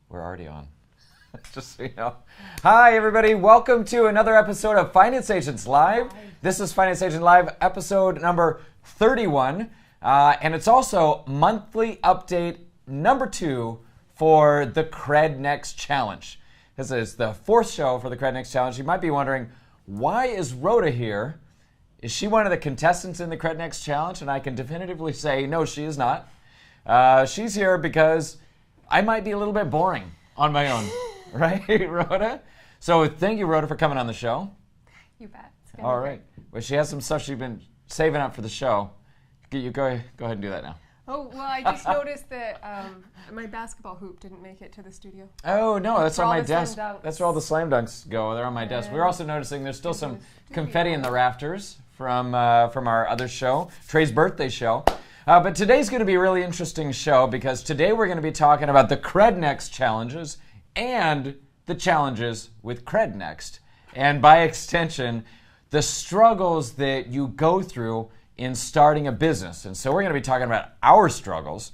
We're already on. Just so you know. Hi, everybody. Welcome to another episode of Finance Agents Live. Hi. This is Finance Agent Live, episode number 31. And it's also monthly update number 2 for the CredNext Challenge. This is the 4th show for the CredNext Challenge. You might be wondering, why is Rhoda here? Is she one of the contestants in the CredNext Challenge? And I can definitively say, no, she is not. She's here because I might be a little bit boring on my own. Right, Rhoda? So thank you, Rhoda, for coming on the show. You bet. All right. Well, she has some stuff she's been saving up for the show. You go ahead and do that now. Oh, well, I just noticed that my basketball hoop didn't make it to the studio. Oh, no, that's on my desk. Slam dunks. That's where all the slam dunks go. They're on my desk. We're also noticing there's still some confetti in the rafters from our other show, Trey's birthday show. But today's going to be a really interesting show because today we're going to be talking about the CredNext challenges and the challenges with CredNext. And by extension, the struggles that you go through in starting a business. And so we're going to be talking about our struggles.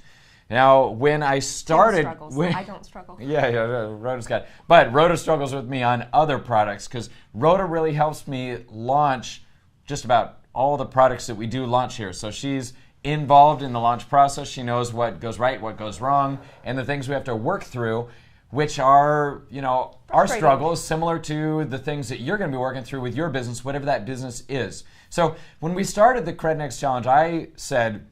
Now, when I started... I don't struggle. Yeah, Rhoda's got it. But Rhoda struggles with me on other products because Rhoda really helps me launch just about all the products that we do launch here. So she's involved in the launch process. She knows what goes right, what goes wrong, and the things we have to work through, which are, our struggles, similar to the things that you're going to be working through with your business, whatever that business is. So when we started the CredNext Challenge, I said,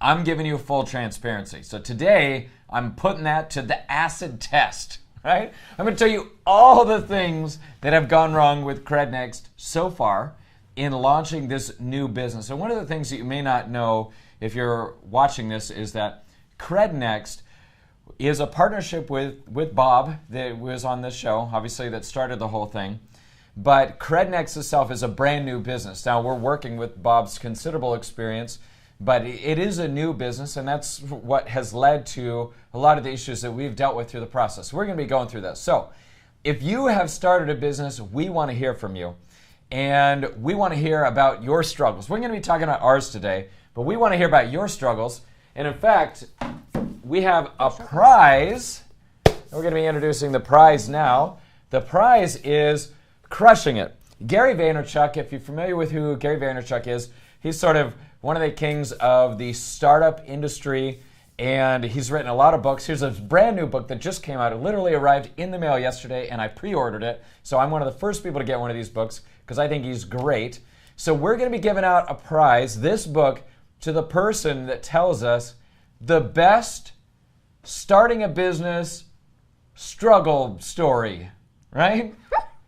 I'm giving you full transparency. So today, I'm putting that to the acid test, right? I'm going to tell you all the things that have gone wrong with CredNext so far in launching this new business. And one of the things that you may not know if you're watching this is that CredNext is a partnership with Bob that was on this show, obviously that started the whole thing. But CredNext itself is a brand new business. Now we're working with Bob's considerable experience, but it is a new business, and that's what has led to a lot of the issues that we've dealt with through the process. We're going to be going through this. So if you have started a business, we want to hear from you. And we want to hear about your struggles. We're going to be talking about ours today, but we want to hear about your struggles. And in fact, we have a prize. We're going to be introducing the prize now. The prize is Crushing It. Gary Vaynerchuk, if you're familiar with who Gary Vaynerchuk is, he's sort of one of the kings of the startup industry, and he's written a lot of books. Here's a brand new book that just came out. It literally arrived in the mail yesterday, and I pre-ordered it. So I'm one of the first people to get one of these books because I think he's great. So we're going to be giving out a prize, this book, to the person that tells us the best starting a business struggle story, right?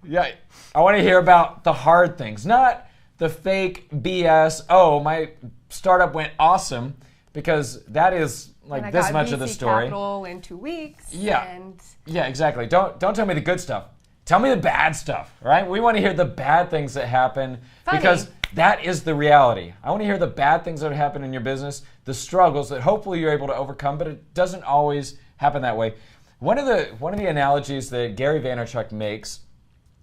Yeah, I want to hear about the hard things, not the fake BS, oh, my startup went awesome, because that is like this much of the story. Capital in 2 weeks. Yeah, yeah, exactly. Don't tell me the good stuff. Tell me the bad stuff, right? We want to hear the bad things that happen because that is the reality. I want to hear the bad things that happen in your business, the struggles that hopefully you're able to overcome, but it doesn't always happen that way. One of the analogies that Gary Vaynerchuk makes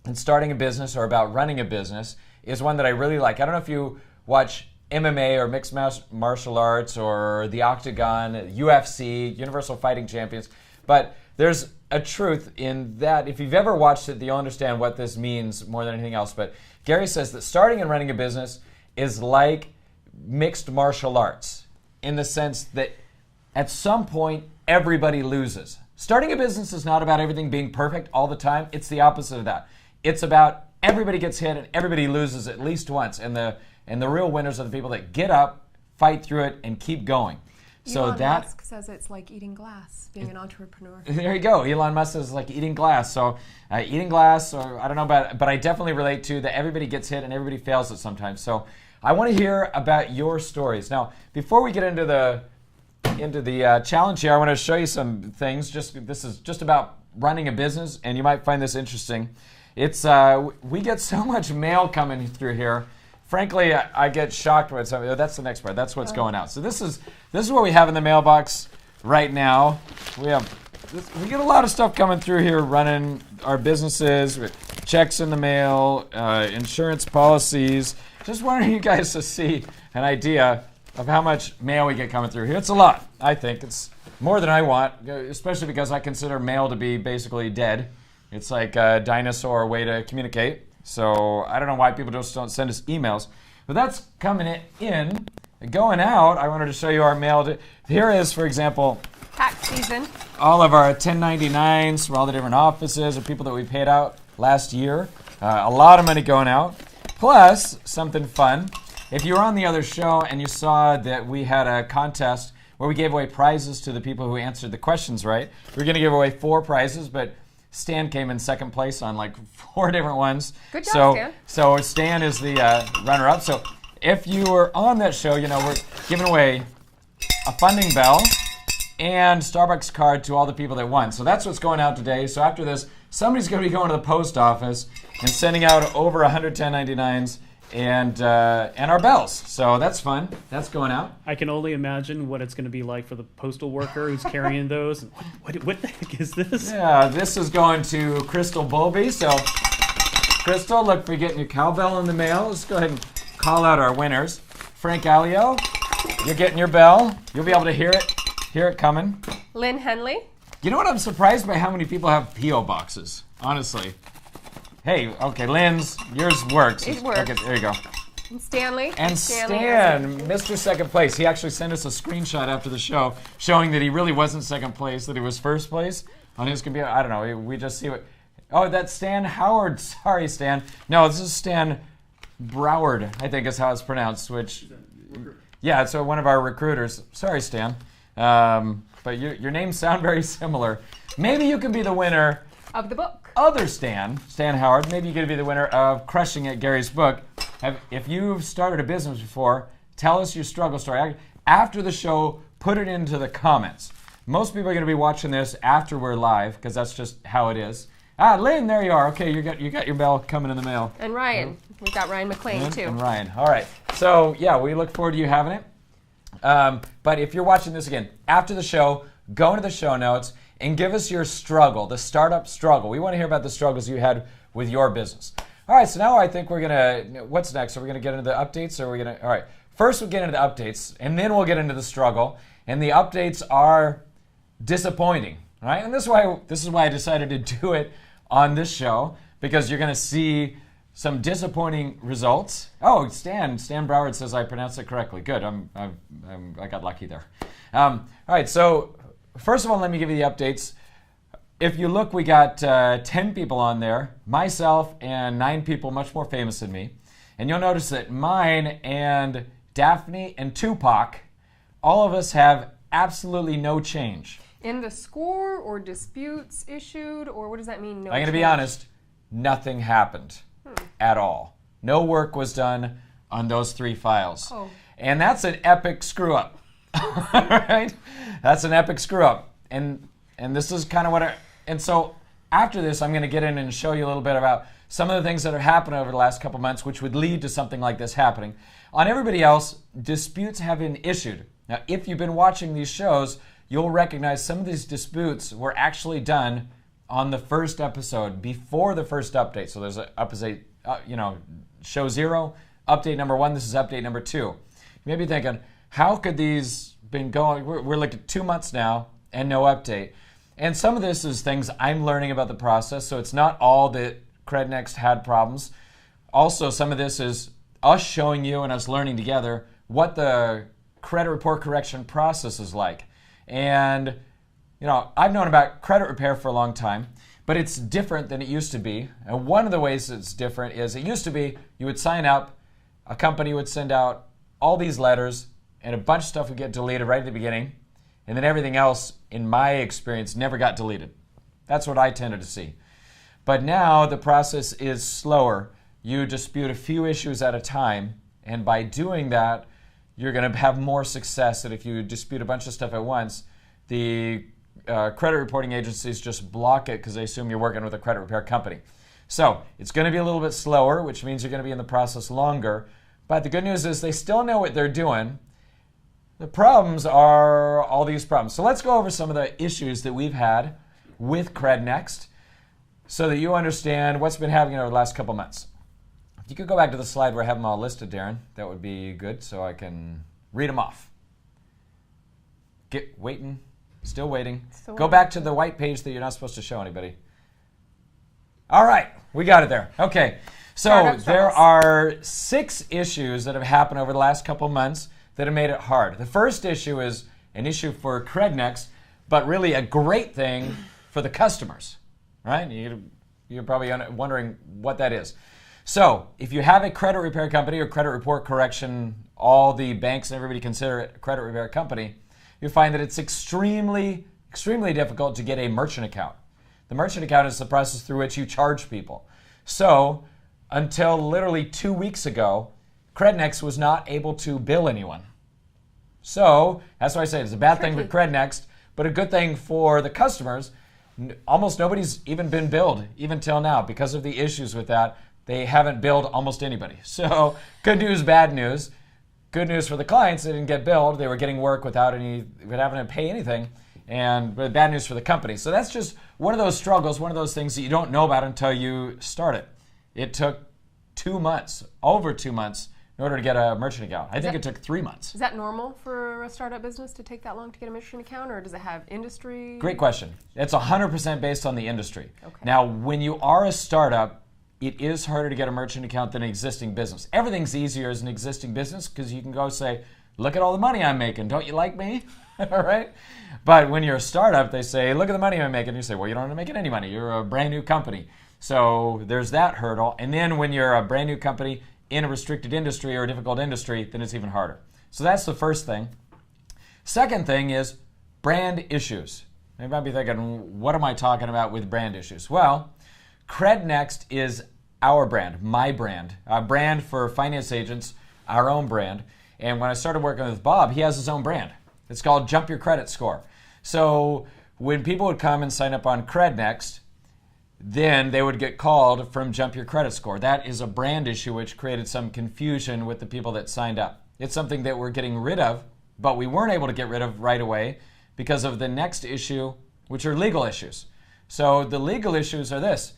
in starting a business or about running a business is one that I really like. I don't know if you watch MMA or mixed martial arts or the Octagon, UFC, Universal Fighting Champions, but there's a truth in that. If you've ever watched it, you'll understand what this means more than anything else. But Gary says that starting and running a business is like mixed martial arts in the sense that at some point, everybody loses. Starting a business is not about everything being perfect all the time. It's the opposite of that. It's about everybody gets hit and everybody loses at least once. And the real winners are the people that get up, fight through it, and keep going. So Elon Musk says it's like eating glass, being an entrepreneur. There you go. Elon Musk says it's like eating glass. So eating glass, or I don't know about, but I definitely relate to that everybody gets hit and everybody fails it sometimes. So I want to hear about your stories. Now, before we get into the challenge here, I want to show you some things. This is just about running a business, and you might find this interesting. It's we get so much mail coming through here. Frankly, I get shocked when something. Oh, that's the next part. That's what's going out. So this is what we have in the mailbox right now. We get a lot of stuff coming through here, running our businesses, with checks in the mail, insurance policies. Just wanting you guys to see an idea of how much mail we get coming through here. It's a lot. I think it's more than I want, especially because I consider mail to be basically dead. It's like a dinosaur way to communicate. So I don't know why people just don't send us emails. But that's coming in. Going out, I wanted to show you our mail. Here is, for example, Tax season. all of our 1099s from all the different offices or people that we paid out last year. A lot of money going out. Plus, something fun. If you were on the other show and you saw that we had a contest where we gave away prizes to the people who answered the questions right, we were going to give away 4 prizes, but Stan came in second place on like 4 different ones. Good job, Stan. So Stan is the runner-up. So if you were on that show, you know, we're giving away a funding bell and Starbucks card to all the people that won. So that's what's going out today. So after this, somebody's going to be going to the post office and sending out over 100 1099s and our bells. So that's fun. That's going out. I can only imagine what it's going to be like for the postal worker who's carrying those. What the heck is this? Yeah, this is going to Crystal Bulby. So Crystal, look for getting your cowbell in the mail. Let's go ahead and call out our winners. Frank Alio, you're getting your bell. You'll be able to hear it coming. Lynn Henley. You know what? I'm surprised by how many people have P.O. boxes, honestly. Hey, okay, Lynn's, yours works. It works. Okay, there you go. And Stanley. And Stanley Stan, Mr. Second Place, he actually sent us a screenshot after the show showing that he really wasn't second place, that he was first place on his computer. I don't know, we just see what... Oh, that's Stan Howard. Sorry, Stan. No, this is Stan Broward, I think is how it's pronounced, which... Yeah, it's one of our recruiters. Sorry, Stan. But your names sound very similar. Maybe you can be the winner... of the book. Other Stan Howard, maybe you could be the winner of Crushing It, Gary's book. If you've started a business before, tell us your struggle story. After the show, put it into the comments. Most people are going to be watching this after we're live, because that's just how it is. Lynn, there you are. Okay, you got your bell coming in the mail. And Ryan. We've got Ryan McLean, too. And Ryan. All right. So, yeah, we look forward to you having it. But if you're watching this again, after the show, go into the show notes and give us your struggle, the startup struggle. We want to hear about the struggles you had with your business. All right, so now I think we're going to, what's next? Are we going to get into the updates? Or are we going to, all right, first we'll get into the updates, and then we'll get into the struggle. And the updates are disappointing, right? And this is why I decided to do it on this show, because you're going to see some disappointing results. Oh, Stan Broward says I pronounced it correctly. Good, I got lucky there. All right, so first of all, let me give you the updates. If you look, we got 10 people on there, myself and 9 people much more famous than me. And you'll notice that mine and Daphne and Tupac, all of us have absolutely no change. In the score or disputes issued, or what does that mean? No I'm going to be change? honest, nothing happened at all. No work was done on those 3 files. Oh. And that's an epic screw up. Right? That's an epic screw up. And this is kind of what and so after this, I'm going to get in and show you a little bit about some of the things that have happened over the last couple months, which would lead to something like this happening. On everybody else, disputes have been issued. Now, if you've been watching these shows, you'll recognize some of these disputes were actually done on the first episode, before the first update. So there's show 0, update number 1, this is update number 2. You may be thinking, how could these been going? We're like at 2 months now and no update. And some of this is things I'm learning about the process, so it's not all that CredNext had problems. Also, some of this is us showing you and us learning together what the credit report correction process is like. And, I've known about credit repair for a long time, but it's different than it used to be. And one of the ways it's different is it used to be you would sign up, a company would send out all these letters, and a bunch of stuff would get deleted right at the beginning, and then everything else, in my experience, never got deleted. That's what I tended to see. But now the process is slower. You dispute a few issues at a time, and by doing that, you're going to have more success than if you dispute a bunch of stuff at once. The credit reporting agencies just block it because they assume you're working with a credit repair company. So it's going to be a little bit slower, which means you're going to be in the process longer. But the good news is they still know what they're doing. The problems are all these problems. So let's go over some of the issues that we've had with CredNext so that you understand what's been happening over the last couple months. If you could go back to the slide where I have them all listed, Darren, that would be good so I can read them off. Waiting. Still waiting. Still Go waiting. back to the white page that you're not supposed to show anybody. All right, we got it there. Okay, so Startup there struggles. are 6 issues that have happened over the last couple of months that have made it hard. The first issue is an issue for CredNext, but really a great thing for the customers, right? You're probably wondering what that is. So if you have a credit repair company or credit report correction, all the banks and everybody consider it a credit repair company, you find that it's extremely difficult to get a merchant account. The merchant account is the process through which you charge people. So until literally 2 weeks ago, CredNext was not able to bill anyone. So that's why I say it's a bad thing for CredNext, but a good thing for the customers. Almost nobody's even been billed, even till now, because of the issues with that. They haven't billed almost anybody. So good news, bad news. Good news for the clients, they didn't get billed. They were getting work without having to pay anything. But bad news for the company. So that's just one of those struggles, one of those things that you don't know about until you start it. It took 2 months, over 2 months, in order to get a merchant account. I think it took 3 months. Is that normal for a startup business to take that long to get a merchant account, or does it have industry? Great question. It's 100% based on the industry. Okay. Now, when you are a startup, it is harder to get a merchant account than an existing business. Everything's easier as an existing business because you can go say, look at all the money I'm making. Don't you like me? All right? But when you're a startup, they say, look at the money I'm making. You say, well, you don't make any money. You're a brand new company. So there's that hurdle. And then when you're a brand new company in a restricted industry or a difficult industry, then it's even harder. So that's the first thing. Second thing is brand issues. You might be thinking, what am I talking about with brand issues? Well, CredNext is our brand, my brand, a brand for finance agents, our own brand. And when I started working with Bob, he has his own brand. It's called Jump Your Credit Score. So when people would come and sign up on CredNext, then they would get called from Jump Your Credit Score. That is a brand issue which created some confusion with the people that signed up. It's something that we're getting rid of, but we weren't able to get rid of right away because of the next issue, which are legal issues. So the legal issues are this.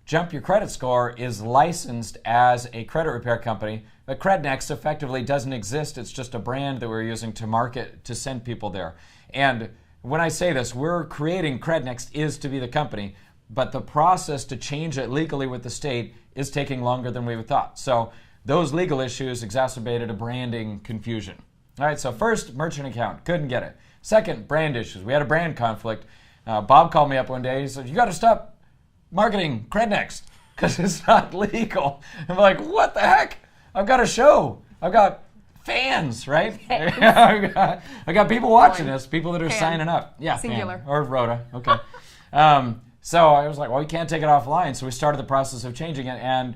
Jump Your Credit Score is licensed as a credit repair company, but CredNext effectively doesn't exist. It's just a brand that we're using to market, to send people there. And when I say this, we're creating CredNext is to be the company, but the process to change it legally with the state is taking longer than we thought. So those legal issues exacerbated a branding confusion. All right, so first, merchant account, couldn't get it. Second, brand issues. We had a brand conflict. Bob called me up one day. He said, you got to stop marketing CredNext because it's not legal. I'm like, what the heck? I've got a show. I've got fans, right? I got people watching this, people that are signing up. Yeah, singular. Fan, or Rhoda. Okay. So I was like, well, we can't take it offline. So we started the process of changing it, and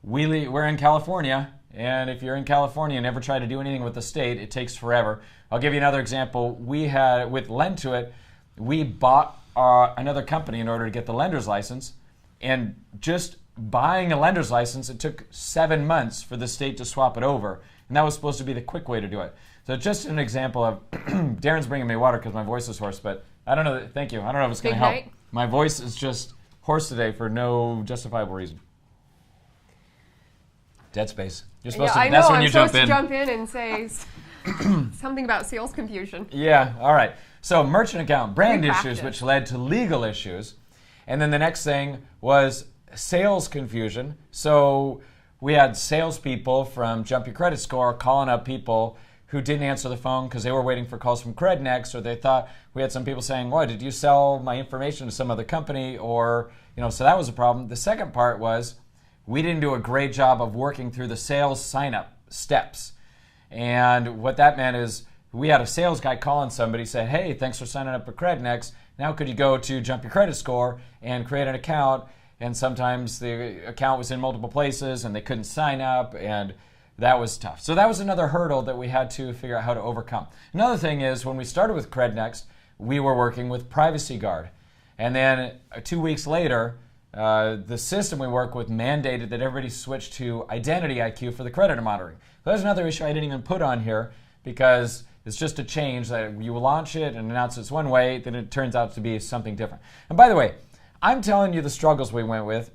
we're in California. And if you're in California and ever try to do anything with the state, it takes forever. I'll give you another example. We had, with Lend to It, we bought another company in order to get the lender's license. And just buying a lender's license, it took 7 months for the state to swap it over. And that was supposed to be the quick way to do it. So just an example of, Darren's bringing me water because my voice is hoarse, but I don't know, thank you. I don't know if it's going to help. Night. My voice is just hoarse today for no justifiable reason. Dead space. You're supposed to, I that's know, when you I'm jump supposed in. to jump in and say something about sales confusion. Yeah, all right. So merchant account, brand We issues, practiced. which led to legal issues. And then the next thing was sales confusion. So we had salespeople from Jump Your Credit Score calling up people who didn't answer the phone because they were waiting for calls from CredNext, or they thought we had some people saying, "What, did you sell my information to some other company?" Or, so that was a problem. The second part was we didn't do a great job of working through the sales sign-up steps. And what that meant is we had a sales guy calling somebody, say, "Hey, thanks for signing up for CredNext. Now could you go to Jump Your Credit Score and create an account?" And sometimes the account was in multiple places and they couldn't sign up, and that was tough. So that was another hurdle that we had to figure out how to overcome. Another thing is when we started with CredNext, we were working with Privacy Guard. And then 2 weeks later, the system we work with mandated that everybody switch to Identity IQ for the credit monitoring. So that's another issue I didn't even put on here because it's just a change that you launch it and announce it's one way, then it turns out to be something different. And by the way, I'm telling you the struggles we went with.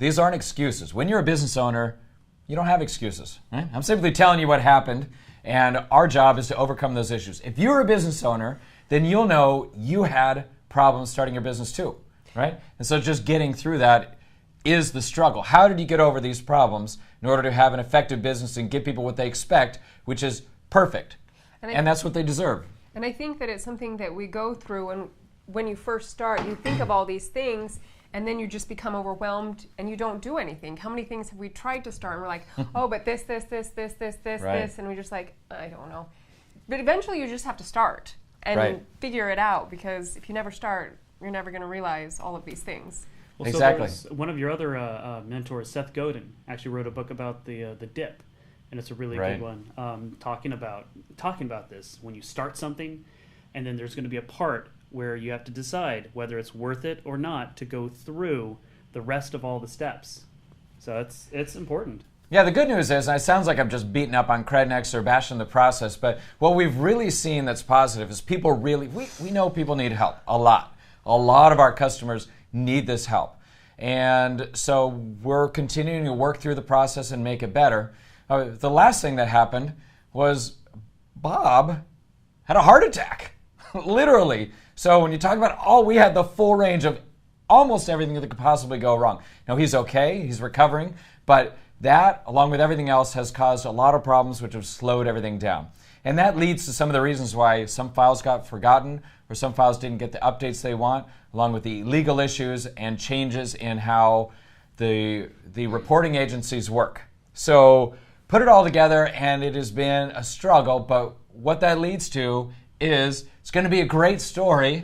These aren't excuses. When you're a business owner, you don't have excuses. Right? I'm simply telling you what happened, and our job is to overcome those issues. If you're a business owner then you'll know you had problems starting your business too, right? And so just getting through that is the struggle. How did you get over these problems in order to have an effective business and give people what they expect, which is perfect? And that's what they deserve. And I think that it's something that we go through, and when you first start, you think of all these things, and then you just become overwhelmed and you don't do anything. How many things have we tried to start and we're like, oh, but this, right. this, and we're just like, I don't know. But eventually you just have to start and right. figure it out, because if you never start, you're never going to realize all of these things. Well, exactly. So one of your other mentors, Seth Godin, actually wrote a book about the dip, and it's a really right. good one, talking about this. When you start something, and then there's going to be a part where you have to decide whether it's worth it or not to go through the rest of all the steps. So it's important. Yeah, the good news is, and it sounds like I'm just beating up on CredNext or bashing the process, but what we've really seen that's positive is people really, we know people need help a lot. A lot of our customers need this help. And so we're continuing to work through the process and make it better. The last thing that happened was Bob had a heart attack, literally. So when you talk about we had the full range of almost everything that could possibly go wrong. Now he's okay, he's recovering, but that, along with everything else, has caused a lot of problems which have slowed everything down. And that leads to some of the reasons why some files got forgotten or some files didn't get the updates they want, along with the legal issues and changes in how the reporting agencies work. So put it all together, and it has been a struggle, but what that leads to is it's going to be a great story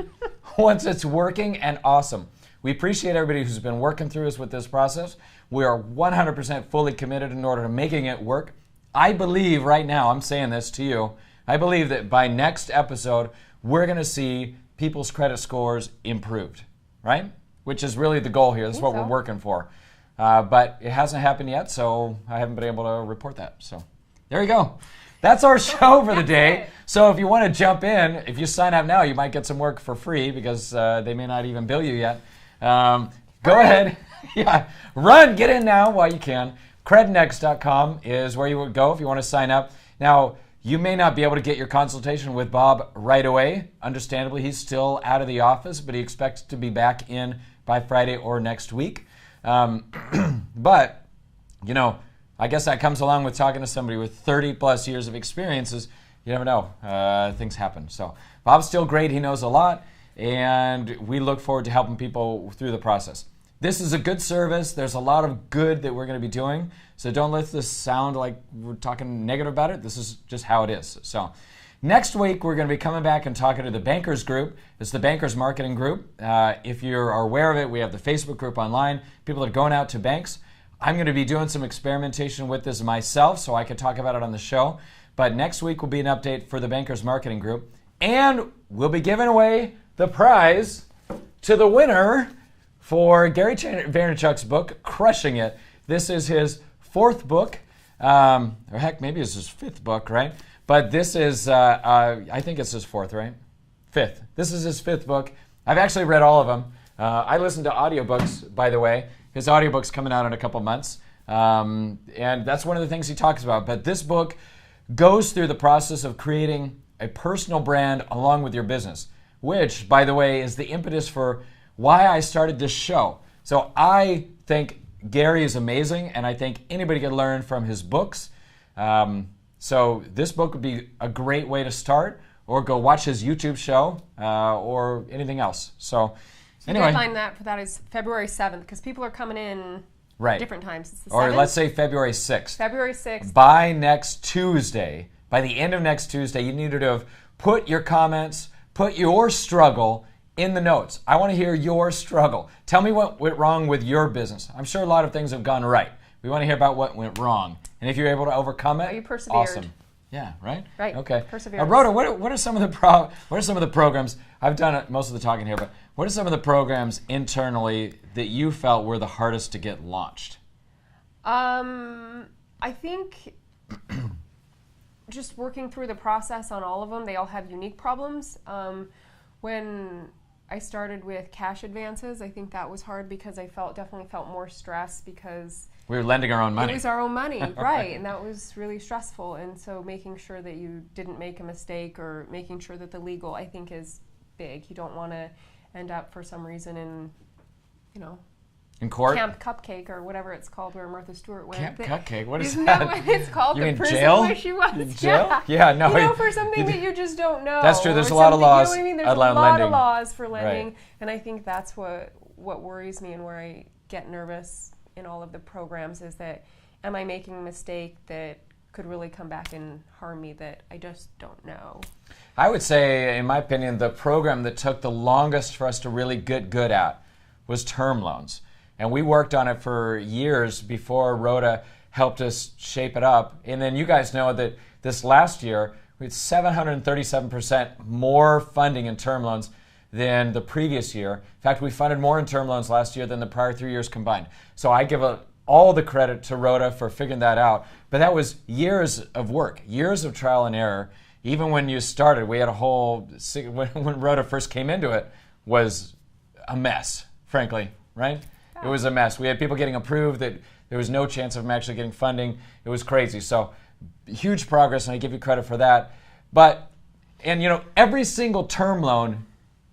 once it's working and awesome. We appreciate everybody who's been working through us with this process. We are 100% fully committed in order to making it work. I believe right now, I'm saying this to you, I believe that by next episode, we're going to see people's credit scores improved, right? Which is really the goal here. That's what we're working for. But it hasn't happened yet, so I haven't been able to report that. So there you go. That's our show for the day. So if you want to jump in, if you sign up now, you might get some work for free because they may not even bill you yet. Go ahead. Yeah, run, get in now while you can. CredNext.com is where you would go if you want to sign up. Now, you may not be able to get your consultation with Bob right away. Understandably, he's still out of the office, but he expects to be back in by Friday or next week. But, I guess that comes along with talking to somebody with 30 plus years of experiences. You never know. Things happen. So Bob's still great. He knows a lot, and we look forward to helping people through the process. This is a good service. There's a lot of good that we're going to be doing. So don't let this sound like we're talking negative about it. This is just how it is. So next week, we're going to be coming back and talking to the Bankers Group. It's the Bankers Marketing Group. If you're aware of it, we have the Facebook group online. People that are going out to banks. I'm going to be doing some experimentation with this myself so I can talk about it on the show. But next week will be an update for the Bankers Marketing Group. And we'll be giving away the prize to the winner for Gary Vaynerchuk's book, Crushing It. This is his fourth book, or heck, maybe it's his fifth book, right? But this is, I think it's his fourth, right? Fifth. This is his fifth book. I've actually read all of them. I listen to audiobooks, by the way. His audiobook's coming out in a couple months. And that's one of the things he talks about. But this book goes through the process of creating a personal brand along with your business, which, by the way, is the impetus for why I started this show. So I think Gary is amazing, and I think anybody can learn from his books. So this book would be a great way to start, or go watch his YouTube show, or anything else. So anyway. The deadline for that is February 7th, because people are coming in different times. It's the 7th? Or let's say February 6th. February 6th. By next Tuesday, by the end of next Tuesday, you needed to have put your comments, put your struggle in the notes. I want to hear your struggle. Tell me what went wrong with your business. I'm sure a lot of things have gone right. We want to hear about what went wrong. And if you're able to overcome it, you persevered. Awesome. Yeah, right? Right. Okay. Perseverance. Rhoda, what are some of the programs? I've done most of the talking here, but what are some of the programs internally that you felt were the hardest to get launched? I think just working through the process on all of them. They all have unique problems. When I started with cash advances. I think that was hard because I definitely felt more stress because we were lending our own money. it was our own money, right? And that was really stressful. And so making sure that you didn't make a mistake or making sure that the legal, I think, is big. You don't want to end up for some reason in, in court? Camp Cupcake or whatever it's called where Martha Stewart went. Camp Cupcake? What is Isn't that? that what it's called? You The in prison jail? where she was. In jail? Yeah. No. For something that you just don't know. That's true. There's or a lot of something- laws You know what I mean? There's a around lot lending. of laws for lending. Right. And I think that's what worries me and where I get nervous in all of the programs is that am I making a mistake that could really come back and harm me that I just don't know? I would say, in my opinion, the program that took the longest for us to really get good at was term loans. And we worked on it for years before Rhoda helped us shape it up. And then you guys know that this last year, we had 737% more funding in term loans than the previous year. In fact, we funded more in term loans last year than the prior 3 years combined. So I give all the credit to Rhoda for figuring that out. But that was years of work, years of trial and error. Even when you started, we had a whole, when Rhoda first came into it, was a mess, frankly, right? It was a mess. We had people getting approved that there was no chance of them actually getting funding. It was crazy. So huge progress, and I give you credit for that. But, every single term loan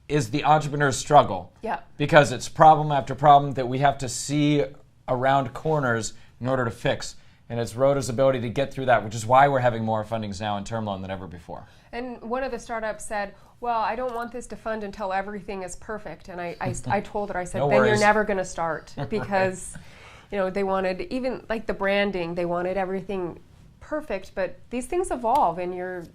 is the entrepreneur's struggle. Yeah. Because it's problem after problem that we have to see around corners in order to fix. And it's Rhoda's ability to get through that, which is why we're having more fundings now in term loan than ever before. And one of the startups said, well, I don't want this to fund until everything is perfect. And I told her, I said, No then worries. you're never going to start because, they wanted, even like the branding, they wanted everything perfect. But these things evolve and your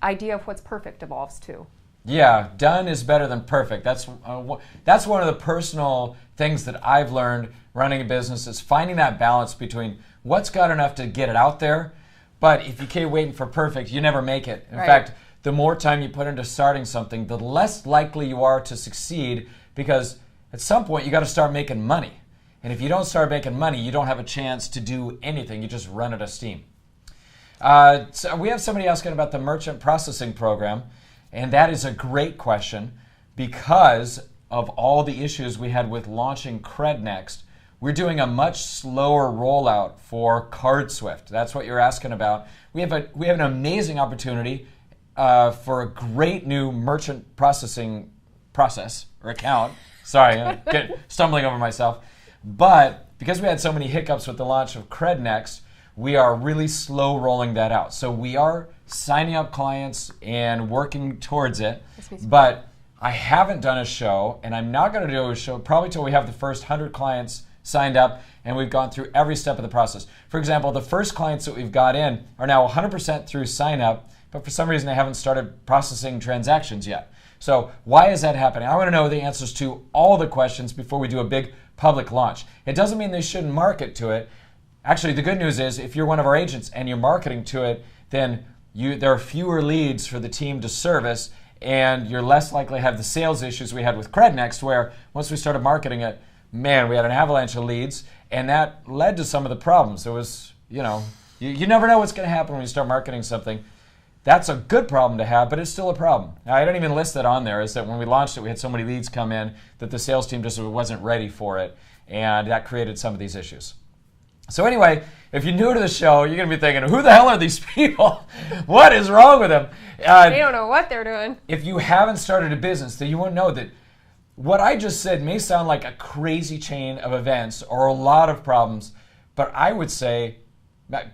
idea of what's perfect evolves too. Yeah, done is better than perfect. That's one of the personal things that I've learned running a business is finding that balance between what's got enough to get it out there, but if you keep waiting for perfect, you never make it. In fact, the more time you put into starting something, the less likely you are to succeed because at some point you got to start making money. And if you don't start making money, you don't have a chance to do anything. You just run out of steam. So we have somebody asking about the merchant processing program. And that is a great question because of all the issues we had with launching CredNext. We're doing a much slower rollout for CardSwift. That's what you're asking about. We have an amazing opportunity for a great new merchant processing process or account. Sorry, I'm stumbling over myself. But because we had so many hiccups with the launch of CredNext, we are really slow rolling that out. So we are signing up clients and working towards it. But I haven't done a show, and I'm not going to do a show probably until we have the first 100 clients signed up and we've gone through every step of the process. For example, the first clients that we've got in are now 100% through sign up, but for some reason they haven't started processing transactions yet. So why is that happening? I want to know the answers to all the questions before we do a big public launch. It doesn't mean they shouldn't market to it. Actually, the good news is if you're one of our agents and you're marketing to it, then there are fewer leads for the team to service, and you're less likely to have the sales issues we had with CredNext, where once we started marketing it, man, we had an avalanche of leads, and that led to some of the problems. It was, you never know what's going to happen when you start marketing something. That's a good problem to have, but it's still a problem. Now, I don't even list that on there, is that when we launched it, we had so many leads come in that the sales team just wasn't ready for it, and that created some of these issues. So anyway, if you're new to the show, you're going to be thinking, who the hell are these people? What is wrong with them? They don't know what they're doing. If you haven't started a business, then you won't know that what I just said may sound like a crazy chain of events or a lot of problems, but I would say,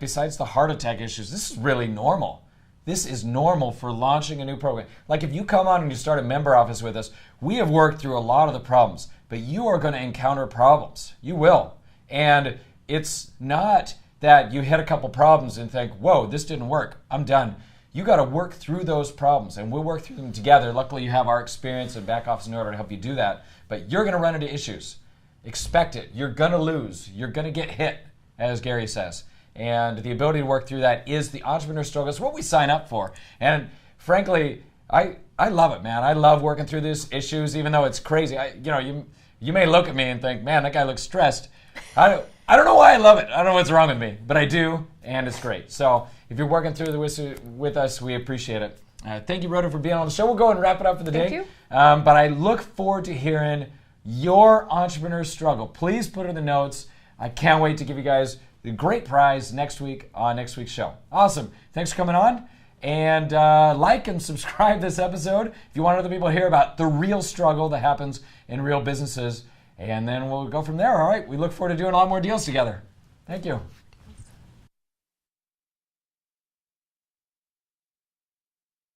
besides the heart attack issues, this is really normal. This is normal for launching a new program. Like if you come on and you start a member office with us, we have worked through a lot of the problems, but you are going to encounter problems. You will. And it's not that you hit a couple problems and think, whoa, this didn't work, I'm done. You got to work through those problems, and we'll work through them together. Luckily, you have our experience and back office in order to help you do that. But you're going to run into issues. Expect it. You're going to lose. You're going to get hit, as Gary says. And the ability to work through that is the entrepreneur struggle. It's what we sign up for. And frankly, I love it, man. I love working through these issues, even though it's crazy. You may look at me and think, man, that guy looks stressed. I don't know why I love it. I don't know what's wrong with me, but I do, and it's great. So if you're working through this with us, we appreciate it. Thank you, Rhoda, for being on the show. We'll go and wrap it up for the day. Thank you. But I look forward to hearing your entrepreneur struggle. Please put it in the notes. I can't wait to give you guys the great prize next week on next week's show. Awesome. Thanks for coming on. And like and subscribe this episode if you want other people to hear about the real struggle that happens in real businesses. And then we'll go from there, all right? We look forward to doing a lot more deals together. Thank you.